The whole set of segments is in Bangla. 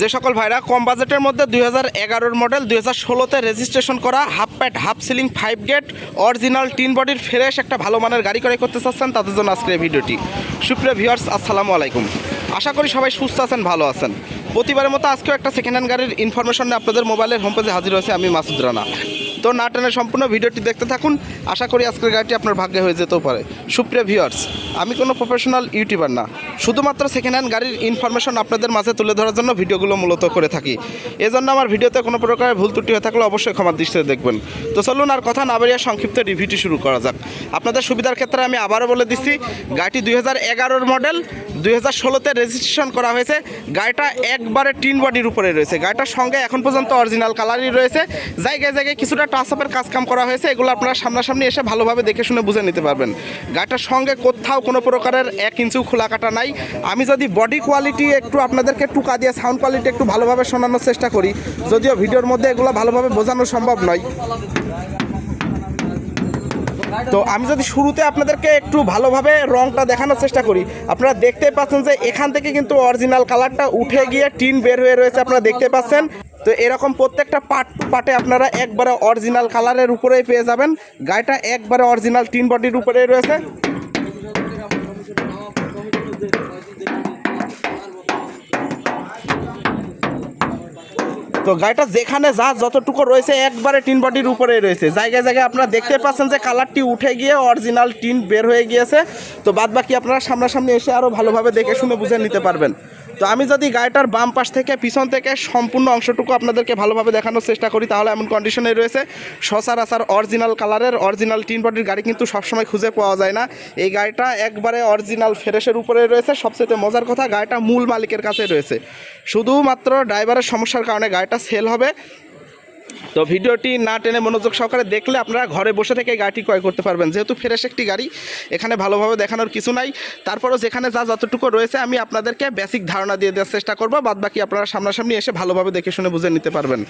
যে সকল ভাইরা কম বাজেটের মধ্যে 2011 মডেল 2016-তে রেজিস্ট্রেশন করা half pad half ceiling 5 gate original tin বডির ফ্রেশ একটা ভালো মানের গাড়ি ক্রয় করতে চাচ্ছেন তাদের জন্য আজকের এই ভিডিওটি। সুপ্রিয় ভিউয়ার্স, আসসালামু আলাইকুম। আশা করি সবাই সুস্থ আছেন, ভালো আছেন। প্রতিবারের মতো আজকেও একটা সেকেন্ড হ্যান্ড গাড়ির ইনফরমেশন নিয়ে আপনাদের মোবাইলের হোম পেজে হাজির হয়েছে আমি মাসুদ রানা। তো না টেনে সম্পূর্ণ ভিডিওটি দেখতে থাকুন, আশা করি আজকের গাড়িটি আপনার ভাগ্যে হয়ে যেতেও পারে। সুপ্রিয় ভিউয়ার্স, আমি কোনো প্রফেশনাল ইউটিউবার না, শুধুমাত্র সেকেন্ড হ্যান্ড গাড়ির ইনফরমেশন আপনাদের মাঝে তুলে ধরার জন্য ভিডিওগুলো মূলত করে থাকি। এজন্য আমার ভিডিওতে কোনো প্রকারের ভুল ত্রুটি হয়ে থাকলে অবশ্যই ক্ষমার দৃষ্টিতে দেখবেন। তো চলুন আর কথা না বাড়িয়ে সংক্ষিপ্ত রিভিউটি শুরু করা যাক। আপনাদের সুবিধার ক্ষেত্রে আমি আবারও বলে দিচ্ছি, গাড়িটি 2011 মডেল 2016-তে রেজিস্ট্রেশন করা হয়েছে। গাড়িটা একবারে টিন বডির উপরে রয়েছে। গাড়িটার সঙ্গে এখন পর্যন্ত অরিজিনাল কালারই রয়েছে। জায়গায় জায়গায় কিছুটা টাচ আপের কাজকাম করা হয়েছে, এগুলো আপনারা সামনাসামনি এসে ভালোভাবে দেখে শুনে বুঝে নিতে পারবেন। গাড়িটার সঙ্গে কোথাও কোনো প্রকারের 1 ইঞ্চিও খোলা কাটা নাই। আমি যদি বডি কোয়ালিটি একটু আপনাদেরকে টুকা দিয়ে সাউন্ড কোয়ালিটি একটু ভালোভাবে শোনানোর চেষ্টা করি, যদিও ভিডিওর মধ্যে এগুলো ভালোভাবে বোঝানো সম্ভব নয়, তো আমি যদি শুরুতে আপনাদেরকে একটু ভালোভাবে রংটা দেখানোর চেষ্টা করি, আপনারা দেখতে পাচ্ছেন যে এখান থেকে কিন্তু অরিজিনাল কালারটা উঠে গিয়ে টিন বের হয়ে রয়েছে, আপনারা দেখতে পাচ্ছেন। তো এরকম প্রত্যেকটা পার্ট টু পার্টে আপনারা একবারে অরিজিনাল কালারের উপরেই পেয়ে যাবেন। গাড়িটা একবারে অরিজিনাল টিন বডির উপরেই রয়েছে। তো গাড়িটা যেখানে যা যতটুকু রয়েছে একবারে টিন বডির উপরে রয়েছে। জায়গায় জায়গায় আপনারা দেখতে পাচ্ছেন যে কালারটি উঠে গিয়ে অরিজিনাল টিন বের হয়ে গিয়েছে। তো বাদ বাকি আপনারা সামনাসামনি এসে আরও ভালোভাবে দেখে শুনে বুঝে নিতে পারবেন। তো আমি যদি গাড়িটার বাম পাশ থেকে পিছন থেকে সম্পূর্ণ অংশটুকু আপনাদেরকে ভালোভাবে দেখানোর চেষ্টা করি, তাহলে এমন কন্ডিশনে রয়েছে। সচরাচর অরিজিনাল কালারের অরিজিনাল টিন বডির গাড়ি কিন্তু সবসময় খুঁজে পাওয়া যায় না। এই গাড়িটা একবারে অরিজিনাল ফ্রেশের উপরে রয়েছে। সবচেয়ে মজার কথা, গাড়িটা মূল মালিকের কাছে রয়েছে। শুধুমাত্র ড্রাইভারের সমস্যার কারণে গাড়িটা সেল হবে। তো ভিডিওটি না টেনে মনোযোগ সহকারে দেখলে আপনারা ঘরে বসে থেকে গাড়িটি ক্রয় করতে পারবেন। যেহেতু ফ্রেশ একটি গাড়ি, এখানে ভালোভাবে দেখানোর কিছু নাই। তারপরও যেখানে যা যতটুকু রয়েছে আমি আপনাদেরকে বেসিক ধারণা দিয়ে দেওয়ার চেষ্টা করব, বাদ বাকি আপনারা সামনাসামনি এসে ভালোভাবে দেখে শুনে বুঝে নিতে পারবেন।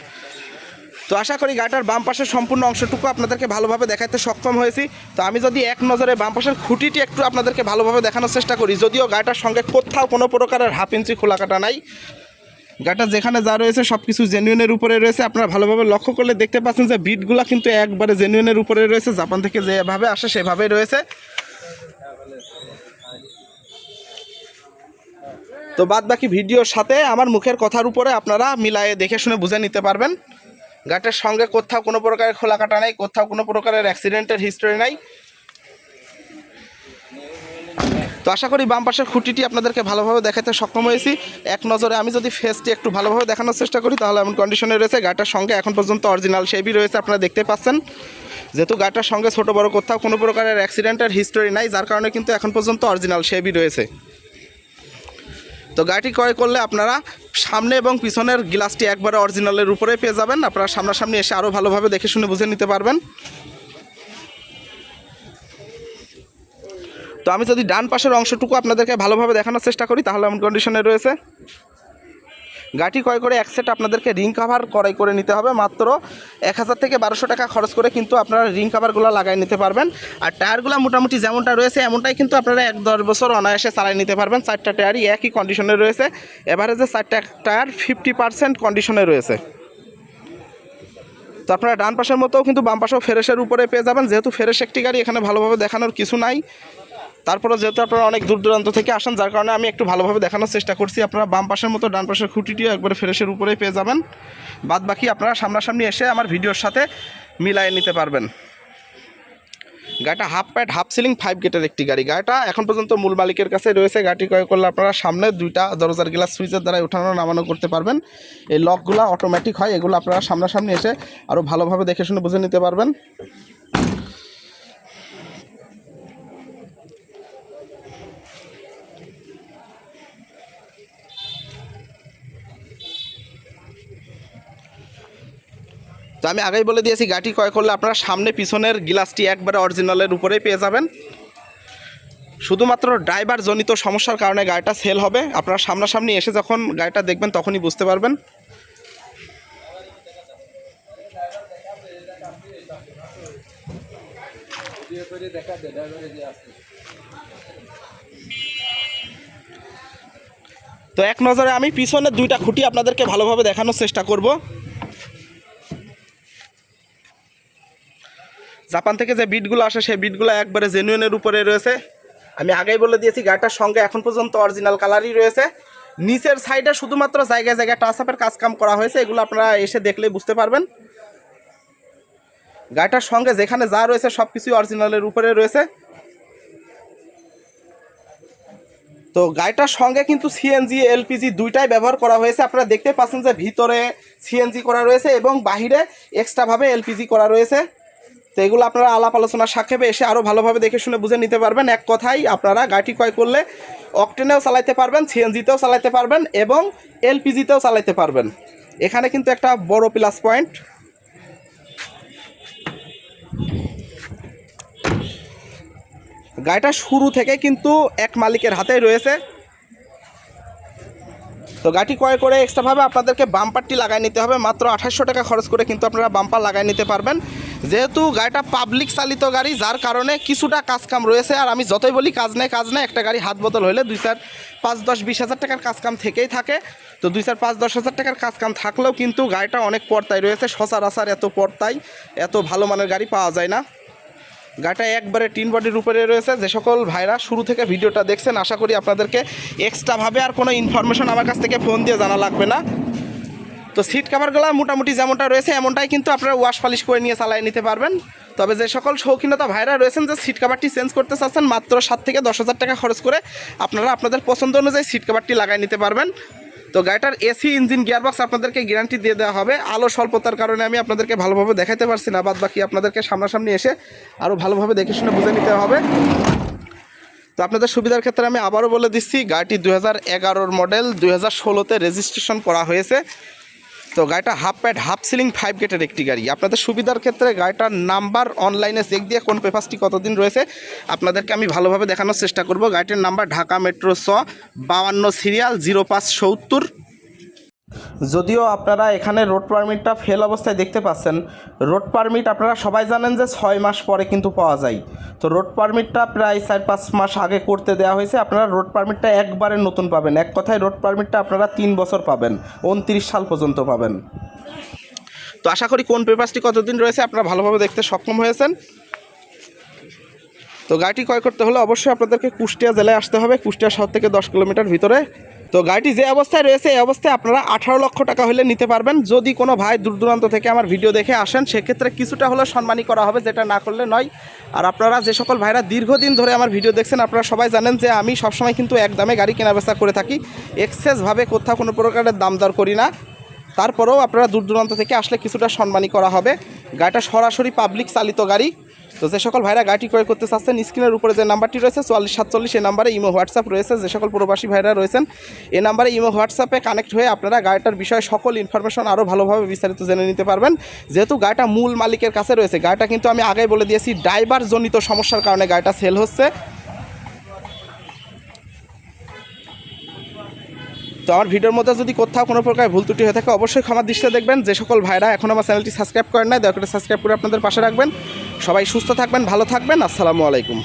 তো আশা করি গাড়িটার বাম পাশের সম্পূর্ণ অংশটুকু আপনাদেরকে ভালোভাবে দেখাতে সক্ষম হয়েছি। তো আমি যদি এক নজরে বাম পাশের খুঁটিটি একটু আপনাদেরকে ভালোভাবে দেখানোর চেষ্টা করি, যদিও গাড়িটার সঙ্গে কোথাও কোনো প্রকারের হাফ ইঞ্চি খোলা কাটা নাই। গাড়িটা যেখানে যা রয়েছে সব কিছু জেনুইনের উপরে রয়েছে। আপনারা ভালোভাবে লক্ষ্য করলে দেখতে পাচ্ছেন যে বিটগুলো কিন্তু একবারে জেনুইনের উপরে রয়েছে। জাপান থেকে যেভাবে আসে সেভাবেই রয়েছে। তো বাদ বাকি ভিডিওর সাথে আমার মুখের কথার উপরে আপনারা মিলায়ে দেখে শুনে বুঝে নিতে পারবেন। গাড়িটার সঙ্গে কোথাও কোনো প্রকারের খোলা কাটা নাই, কোথাও কোনো প্রকারের অ্যাক্সিডেন্টের হিস্টোরি নাই। তো আশা করি বাম পাশের খুঁটিটি আপনাদেরকে ভালোভাবে দেখাতে সক্ষম হয়েছি। এক নজরে আমি যদি ফেসটি একটু ভালোভাবে দেখানোর চেষ্টা করি, তাহলে এমন কন্ডিশনে রয়েছে। গাড়িটার সঙ্গে এখন পর্যন্ত অরিজিনাল শেভি রয়েছে, আপনারা দেখতে পাচ্ছেন। যেহেতু গাড়িটার সঙ্গে ছোটো বড় কোথাও কোনো প্রকারের অ্যাক্সিডেন্টের হিস্টোরি নাই, যার কারণে কিন্তু এখন পর্যন্ত অরিজিনাল শেভি রয়েছে। তো গাড়িটি ক্রয় করলে আপনারা সামনে এবং পিছনের গ্লাসটি একবারে অরিজিনালের উপরে পেয়ে যাবেন। আপনারা সামনাসামনি এসে আরও ভালোভাবে দেখে শুনে বুঝে নিতে পারবেন। তো আমি যদি ডান পাশের অংশটুকু আপনাদেরকে ভালোভাবে দেখানোর চেষ্টা করি, তাহলে এমন কন্ডিশনে রয়েছে। গাড়িটি ক্রয় করে এক সেট আপনাদেরকে রিং কাভার ক্রয় করে নিতে হবে। মাত্র 1000 থেকে 1200 টাকা খরচ করে কিন্তু আপনারা রিং কাভারগুলো লাগাই নিতে পারবেন। আর টায়ারগুলো মোটামুটি যেমনটা রয়েছে এমনটাই কিন্তু আপনারা 1-10 বছর অনায়াসে চালাই নিতে পারবেন। 4টা টায়ারই একই কন্ডিশনে রয়েছে। এভারেজে 4টা টায়ার 50% কন্ডিশনে রয়েছে। তো আপনারা ডান পাশের মতোও কিন্তু বাম পাশেও ফ্রেশের উপরে পেয়ে যাবেন। যেহেতু ফ্রেশ একটি গাড়ি, এখানে ভালোভাবে দেখানোর কিছু নাই। তারপরে যেহেতু আপনারা অনেক দূর দূরান্ত থেকে আসেন, যার কারণে আমি একটু ভালোভাবে দেখানোর চেষ্টা করছি। আপনারা বাম পাশের মতো ডান পাশের খুঁটিটিও একবারে ফ্রেশের উপরেই পেয়ে যাবেন। বাদ বাকি আপনারা সামনাসামনি এসে আমার ভিডিওর সাথে মিলায়ে নিতে পারবেন। গাড়িটা হাফ প্যাড হাফ সিলিং 5 গেটের একটি গাড়ি। গাড়িটা এখন পর্যন্ত মূল মালিকের কাছে রয়েছে। গাড়িটি ক্রয় করলে আপনারা সামনে 2টা দরজার গ্লাস সুইচের দ্বারা ওঠানো নামানো করতে পারবেন। এই লকগুলো অটোমেটিক হয়, এগুলো আপনারা সামনাসামনি এসে আরও ভালোভাবে দেখে শুনে বুঝে নিতে পারবেন। তো আমি আগেই বলে দিয়েছি, গাড়িটি ক্রয় করলে আপনারা সামনে পিছনের গ্লাসটি একবারে অরিজিনালের উপরেই পেয়ে যাবেন। শুধুমাত্র ড্রাইভার জনিত সমস্যার কারণে গাড়িটা সেল হবে। আপনারা সামনাসামনি এসে যখন গাড়িটা দেখবেন তখনই বুঝতে পারবেন। তো এক নজরে আমি পিছনের দুইটা খুঁটি আপনাদেরকে ভালোভাবে দেখানোর চেষ্টা করব। জাপান থেকে যে বিটগুলো আসে সেই বিটগুলো একবারে জেনুইনের উপরে রয়েছে। আমি আগেই বলে দিয়েছি গাড়িটার সঙ্গে এখন পর্যন্ত অরিজিনাল কালারই রয়েছে। নিচের সাইডে শুধুমাত্র জায়গায় জায়গায় টাচ আপের কাজকাম করা হয়েছে, এগুলো আপনারা এসে দেখলেই বুঝতে পারবেন। গাড়িটার সঙ্গে যেখানে যা রয়েছে সব কিছুই অরিজিনালের উপরে রয়েছে। তো গাড়িটার সঙ্গে কিন্তু সিএনজি এলপিজি দুইটাই ব্যবহার করা হয়েছে। আপনারা দেখতে পাচ্ছেন যে ভিতরে সিএনজি করা রয়েছে এবং বাহিরে এক্সট্রাভাবে এলপিজি করা রয়েছে। তো এগুলো আপনারা আলাপ আলোচনার সাক্ষেপে এসে আরও ভালোভাবে দেখে শুনে বুঝে নিতে পারবেন। এক কথায় আপনারা গাড়িটি ক্রয় করলে অকটেনেও চালাতে পারবেন, সিএনজিতেও চালাতে পারবেন এবং এলপিজিতেও চালাতে পারবেন। এখানে কিন্তু একটা বড় প্লাস পয়েন্ট। গাড়িটা শুরু থেকে কিন্তু এক মালিকের হাতেই রয়েছে। তো গাড়ি ক্রয় করে এক্সট্রাভাবে আপনাদেরকে বাম্পারটি লাগাই নিতে হবে। মাত্র 2800 টাকা খরচ করে কিন্তু আপনারা বাম্পার লাগাই নিতে পারবেন। যেহেতু গাড়িটা পাবলিক চালিত গাড়ি, যার কারণে কিছুটা কাজকাম রয়েছে। আর আমি যতই বলি কাজ নেই, একটা গাড়ি হাত বদল হলে 2-4, 5, 10, 20 হাজার টাকার কাজকাম থেকেই থাকে। তো 2-4, 5, 10 হাজার টাকার কাজকাম থাকলেও কিন্তু গাড়িটা অনেক পর্তায় রয়েছে। সচরাচর এত পর্তায় এত ভালো মানের গাড়ি পাওয়া যায় না। গাড়িটা একবারে টিন বডির উপরে রয়েছে। যে সকল ভাইরা শুরু থেকে ভিডিওটা দেখছেন, আশা করি আপনাদেরকে এক্সট্রাভাবে আর কোনো ইনফরমেশন আমার কাছ থেকে ফোন দিয়ে জানা লাগবে না। তো সিট কাভারগুলো মোটামুটি যেমনটা রয়েছে এমনটাই কিন্তু আপনারা ওয়াশ পালিশ করে নিয়ে চালিয়ে নিতে পারবেন। তবে যে সকল শৌখিনতা ভাইরা রয়েছেন যে সিট কাভারটি চেঞ্জ করতে চাচ্ছেন, মাত্র 7 থেকে 10 হাজার টাকা খরচ করে আপনারা আপনাদের পছন্দ অনুযায়ী সিট কাভারটি লাগাই নিতে পারবেন। তো গাড়িটার এসি, ইঞ্জিন, গিয়ারবক্স আপনাদেরকে গ্যারান্টি দিয়ে দেওয়া হবে। আলো স্বল্পতার কারণে আমি আপনাদেরকে ভালোভাবে দেখাতে পারছি না, বাদ বাকি আপনাদেরকে সামনাসামনি এসে আরও ভালোভাবে দেখে শুনে বুঝে নিতে হবে। তো আপনাদের সুবিধার ক্ষেত্রে আমি আবারও বলে দিচ্ছি, গাড়িটি 2011 মডেল, 2016-তে রেজিস্ট্রেশন করা হয়েছে। তো গাড়িটা হাফ প্যাড হাফ সিলিং 5 গেটের একটি গাড়ি। আপনাদের সুবিধার ক্ষেত্রে গাড়িটার নাম্বার অনলাইনে চেক দিয়ে কোন পেপারসটি কতদিন রয়েছে আপনাদেরকে আমি ভালোভাবে দেখানোর চেষ্টা করব। গাড়িটির নাম্বার ঢাকা মেট্রো 52 সিরিয়াল 0570। যদিও আপনারা এখানে রোড পারমিটটা ফেল অবস্থায় দেখতে পাচ্ছেন, রোড পারমিট আপনারা সবাই জানেন যে 6 মাস পরে কিন্তু পাওয়া যায়। তো রোড পারমিটটা প্রায় 4-5 মাস আগে করতে দেওয়া হয়েছে। আপনারা রোড পারমিটটা একবারে নতুন পাবেন। এক কথায় রোড পারমিটটা আপনারা 3 বছর পাবেন, 29 সাল পর্যন্ত পাবেন। তো আশা করি কোন পেপারসটি কতদিন রয়েছে আপনারা ভালোভাবে দেখতে সক্ষম হয়েছেন। তো গাড়িটি ক্রয় করতে হলে অবশ্যই আপনাদেরকে কুষ্টিয়া জেলায় আসতে হবে, কুষ্টিয়া শহর থেকে 10 কিলোমিটার ভিতরে। তো গাড়িটি যে অবস্থায় রয়েছে এই অবস্থায় আপনারা 18 লক্ষ টাকা হলে নিতে পারবেন। যদি কোনো ভাই দূর দূরান্ত থেকে আমার ভিডিও দেখে আসেন, সেক্ষেত্রে কিছুটা হলেও সম্মানী করা হবে, যেটা না করলে নয়। আর আপনারা যে সকল ভাইরা দীর্ঘদিন ধরে আমার ভিডিও দেখছেন, আপনারা সবাই জানেন যে আমি সবসময় কিন্তু এক দামে গাড়ি কেনাবেচা করে থাকি। এক্সেসভাবে কোথাও কোনো প্রকারের দাম দর করি না। তারপরেও আপনারা দূর দূরান্ত থেকে আসলে কিছুটা সম্মানী করা হবে। গাড়িটা সরাসরি পাবলিক চালিত গাড়ি। তো যে সকল ভাইরা গাড়িটি ক্রয় করতে চাচ্ছেন, স্ক্রিনের উপরে যে নাম্বারটি রয়েছে 4447, এই নাম্বারে ইমো হোয়াটসঅ্যাপ রয়েছে। যে সকল প্রবাসী ভাইরা রয়েছেন এই নাম্বারে ইমো হোয়াটসঅ্যাপে কানেক্ট হয়ে আপনারা গাড়িটার বিষয়ে সকল ইনফরমেশন আরও ভালোভাবে বিস্তারিত জেনে নিতে পারবেন। যেহেতু গাড়িটা মূল মালিকের কাছে রয়েছে, গাড়িটা কিন্তু আমি আগেই বলে দিয়েছি ড্রাইভার জনিত সমস্যার কারণে গাড়িটা সেল হচ্ছে। তো আমার ভিডিওর মধ্যে যদি কোথাও কোনো প্রকার ভুল ত্রুটি হয়ে থাকে অবশ্যই ক্ষমার দৃষ্টিতে দেখবেন। যে সকল ভাইরা এখন আমার চ্যানেলটি সাবস্ক্রাইব করেন নাই, দয়া করে সাবস্ক্রাইব করে আপনাদের পাশে রাখবেন। সবাই সুস্থ থাকবেন, ভালো থাকবেন। আসসালামু আলাইকুম।